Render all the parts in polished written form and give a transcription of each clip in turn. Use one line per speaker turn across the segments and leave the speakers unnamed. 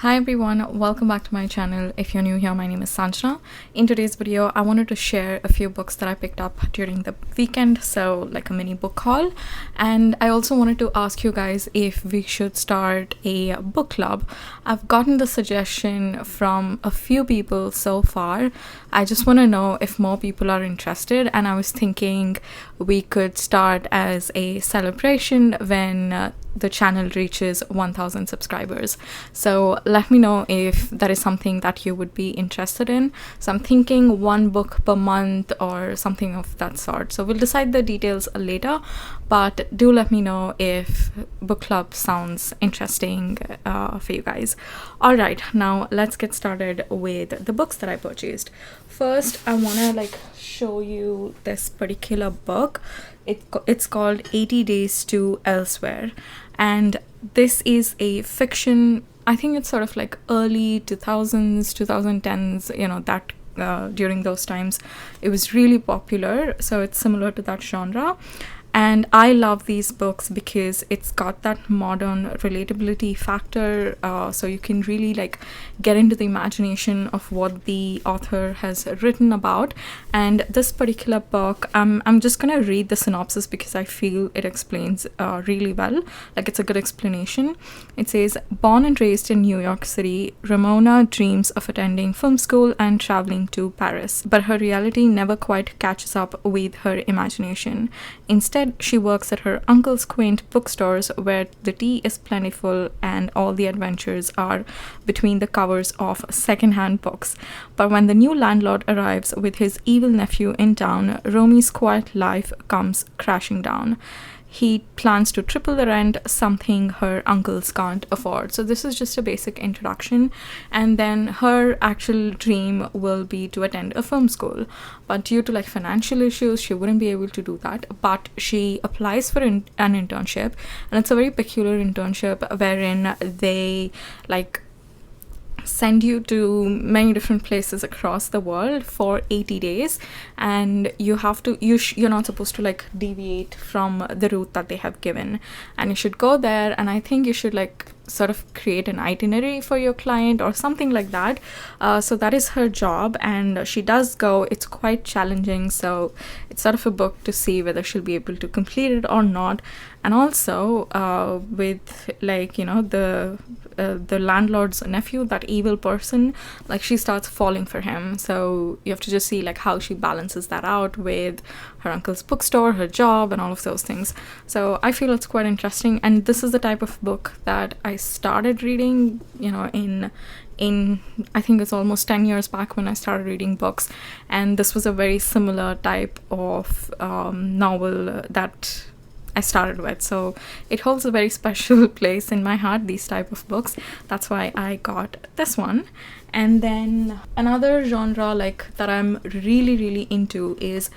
Hi everyone, welcome back to my channel. If you're new here, my name is Sanjana. In today's video, I wanted to share a few books that I picked up during the weekend, so like a mini book haul. And I also wanted to ask you guys if we should start a book club. I've gotten the suggestion from a few people so far. I just want to know if more people are interested, and I was thinking we could start as a celebration when the channel reaches 1000 subscribers. So let me know if that is something that you would be interested in. So I'm thinking one book per month or something of that sort. So we'll decide the details later, but do let me know if book club sounds interesting for you guys. All right, now let's get started with the books that I purchased. First, I want to show you this particular book. It's called 80 Days to Elsewhere, and this is a fiction. I think it's sort of like early 2000s, 2010s, that during those times it was really popular, so it's similar to that genre. And I love these books because it's got that modern relatability factor, so you can really get into the imagination of what the author has written about. And this particular book, I'm just gonna read the synopsis because I feel it explains really well. It's a good explanation. It says, born and raised in New York City, Ramona dreams of attending film school and traveling to Paris, but her reality never quite catches up with her imagination. Instead, she works at her uncle's quaint bookstores where the tea is plentiful and all the adventures are between the covers of second-hand books. But when the new landlord arrives with his evil nephew in town, Romy's quiet life comes crashing down. He plans to triple the rent, something her uncles can't afford. So this is just a basic introduction. And then her actual dream will be to attend a film school. But due to financial issues, she wouldn't be able to do that. But she applies for an internship. And it's a very peculiar internship wherein they send you to many different places across the world for 80 days, and you're not supposed to deviate from the route that they have given, and you should go there. And I think you should sort of create an itinerary for your client or something like that. So that is her job, and she does go. It's quite challenging, so it's sort of a book to see whether she'll be able to complete it or not. And also with the landlord's nephew, that evil person, she starts falling for him. So you have to just see how she balances that out with her uncle's bookstore, her job, and all of those things. So I feel it's quite interesting, and this is the type of book that I started reading in I think it's almost 10 years back when I started reading books, and this was a very similar type of novel that I started with. So it holds a very special place in my heart, these type of books. That's why I got this one. And then another genre that I'm really into is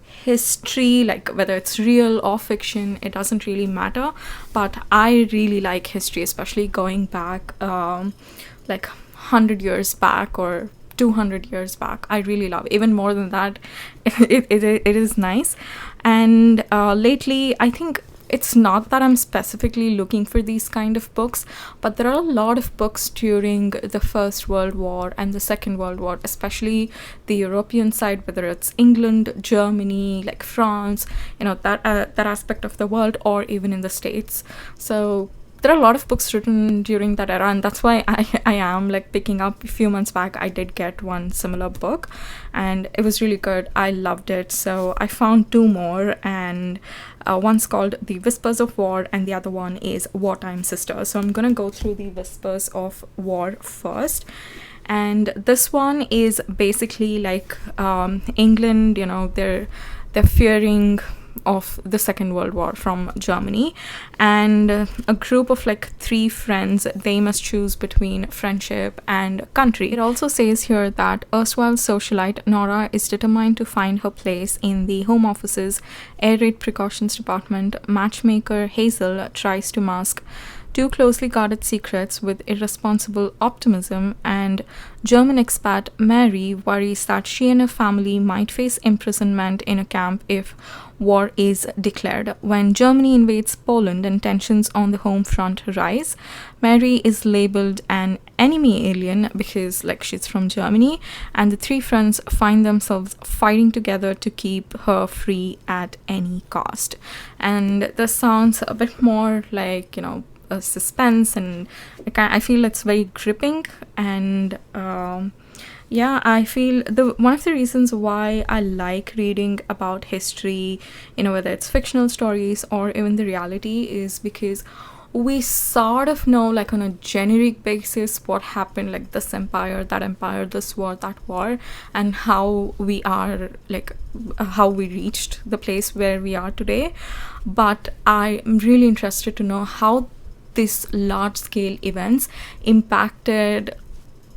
history, whether it's real or fiction, it doesn't really matter. But I really like history, especially going back 100 years back or 200 years back. I really love, even more than that. It is nice. And lately, I think it's not that I'm specifically looking for these kind of books, but there are a lot of books during the First World War and the Second World War, especially the European side, whether it's England, Germany, France, that aspect of the world, or even in the States. So there are a lot of books written during that era, and that's why I am picking up. A few months back I did get one similar book, and it was really good. I loved it. So I found two more, and one's called The Whispers of War and the other one is Wartime Sisters. So I'm gonna go through The Whispers of War first. And this one is basically England, they're fearing of the Second World War from Germany, and a group of three friends, they must choose between friendship and country. It also says here that erstwhile socialite Nora is determined to find her place in the Home Office's Air Raid Precautions Department. Matchmaker Hazel tries to mask Two closely guarded secrets with irresponsible optimism, and German expat Mary worries that she and her family might face imprisonment in a camp if war is declared. When Germany invades Poland and tensions on the home front rise, Mary is labeled an enemy alien because like she's from Germany, and the three friends find themselves fighting together to keep her free at any cost. And this sounds a bit more like, a suspense, and I feel it's very gripping. And yeah, I feel the one of the reasons why I like reading about history, whether it's fictional stories or even the reality, is because we sort of know, like, on a generic basis what happened, like this empire, that empire, this war, that war, and how we are, like, how we reached the place where we are today. But I'm really interested to know how these large scale events impacted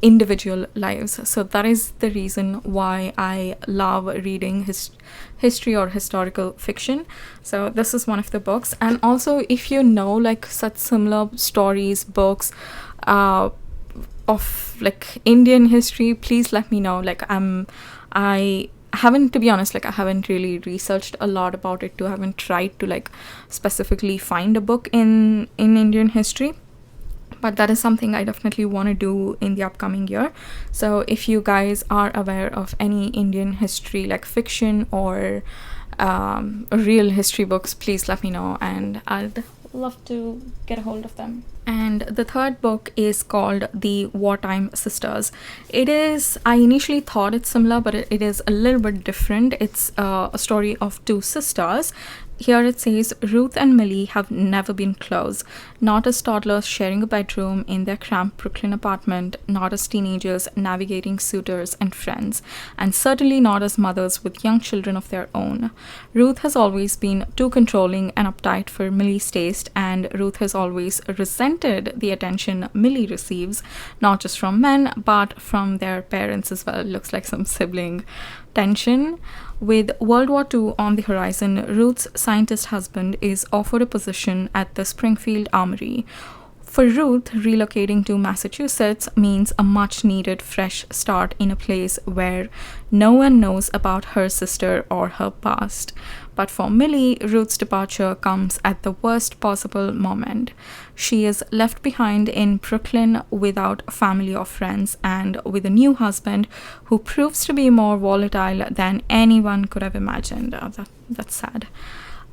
individual lives. So that is the reason why I love reading history or historical fiction. So this is one of the books. And also, if you know like such similar stories, books of like Indian history, please let me know. Like I haven't, to be honest, like I haven't really researched a lot about it too. I haven't tried to like specifically find a book in Indian history, but that is something I definitely want to do in the upcoming year. So if you guys are aware of any Indian history, like fiction or real history books, please let me know, and I'd love to get a hold of them. And the third book is called The Wartime Sisters. I initially thought it's similar, but it is a little bit different. It's a story of two sisters. Here it says, Ruth and Millie have never been close, not as toddlers sharing a bedroom in their cramped Brooklyn apartment, not as teenagers navigating suitors and friends, and certainly not as mothers with young children of their own. Ruth has always been too controlling and uptight for Millie's taste, and Ruth has always resented the attention Millie receives, not just from men, but from their parents as well. It looks like some sibling tension. With World War II on the horizon, Ruth's scientist husband is offered a position at the Springfield Armory. For Ruth, relocating to Massachusetts means a much needed fresh start in a place where no one knows about her sister or her past. But for Millie, Ruth's departure comes at the worst possible moment. She is left behind in Brooklyn without family or friends, and with a new husband who proves to be more volatile than anyone could have imagined. That's sad.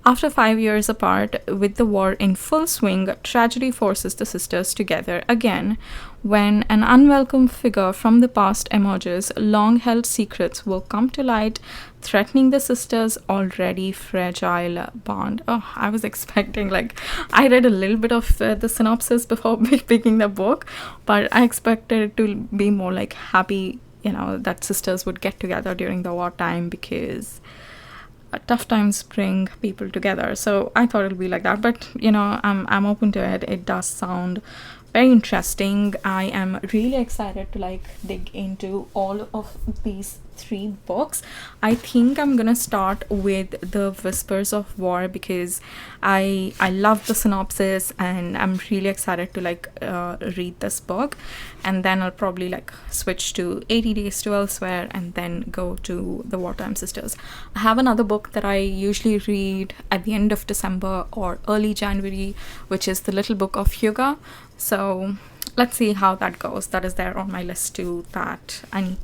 After 5 years apart, with the war in full swing, tragedy forces the sisters together again. When an unwelcome figure from the past emerges, long-held secrets will come to light, threatening the sisters' already fragile bond. Oh, I was expecting, I read a little bit of the synopsis before picking the book, but I expected it to be more like happy, that sisters would get together during the wartime, because tough times bring people together. So I thought it'll be like that, but I'm open to it. It does sound very interesting. I am really excited to dig into all of these 3 books. I think I'm gonna start with The Whispers of War because I love the synopsis and I'm really excited to read this book, and then I'll probably switch to 80 Days to Elsewhere and then go to The Wartime Sisters. I have another book that I usually read at the end of December or early January, which is The Little Book of Hugo. So let's see how that goes. That is there on my list too, that I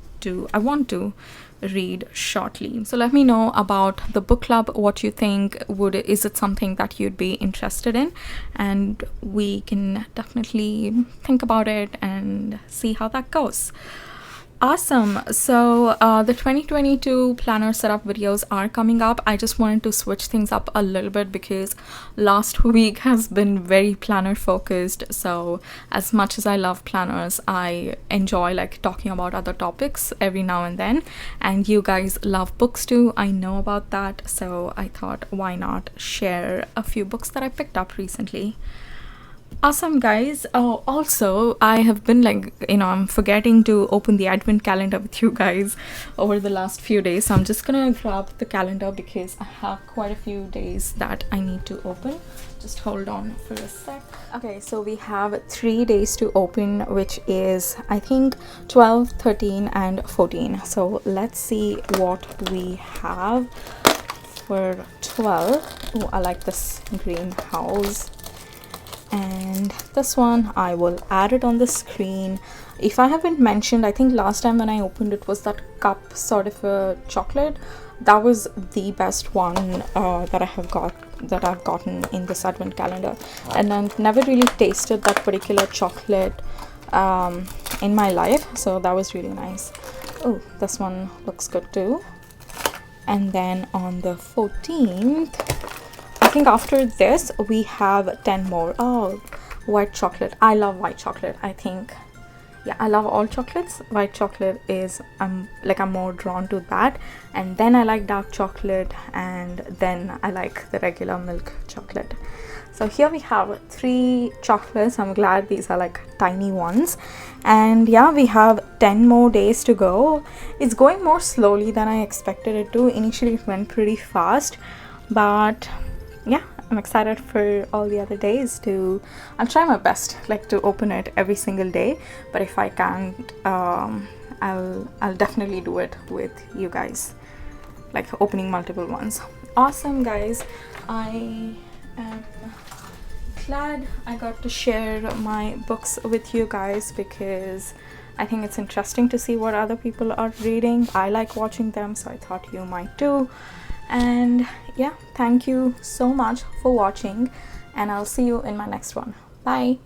want to read shortly. So let me know about the book club, what you think. Is it something that you'd be interested in? And we can definitely think about it and see how that goes. Awesome. So the 2022 planner setup videos are coming up. I just wanted to switch things up a little bit because last week has been very planner focused. So as much as I love planners, I enjoy talking about other topics every now and then. And you guys love books too. I know about that. So I thought, why not share a few books that I picked up recently. Awesome, guys. Oh, also, I have been I'm forgetting to open the advent calendar with you guys over the last few days. So I'm just gonna grab the calendar because I have quite a few days that I need to open. Just hold on for a sec. Okay, so we have 3 days to open, which is I think 12, 13 and 14. So let's see what we have for 12. Oh, I like this greenhouse. And this one, I will add it on the screen. If I haven't mentioned, I think last time when I opened it was that cup sort of a chocolate. That was the best one that I've gotten in this advent calendar, and I've never really tasted that particular chocolate in my life, so that was really nice. Oh, this one looks good too. And then on the 14th, I think after this we have 10 more. Oh, white chocolate. I love white chocolate. I think, yeah, I love all chocolates. White chocolate is I'm more drawn to that, and then I like dark chocolate, and then I like the regular milk chocolate. So here we have 3 chocolates. I'm glad these are like tiny ones. And yeah, we have 10 more days to go. It's going more slowly than I expected it to. Initially it went pretty fast, but yeah, I'm excited for all the other days to. I'll try my best like to open it every single day, but if I can't, I'll definitely do it with you guys, like opening multiple ones. Awesome, guys. I am glad I got to share my books with you guys, because I think it's interesting to see what other people are reading. I like watching them, so I thought you might too. And yeah, thank you so much for watching, and I'll see you in my next one. Bye.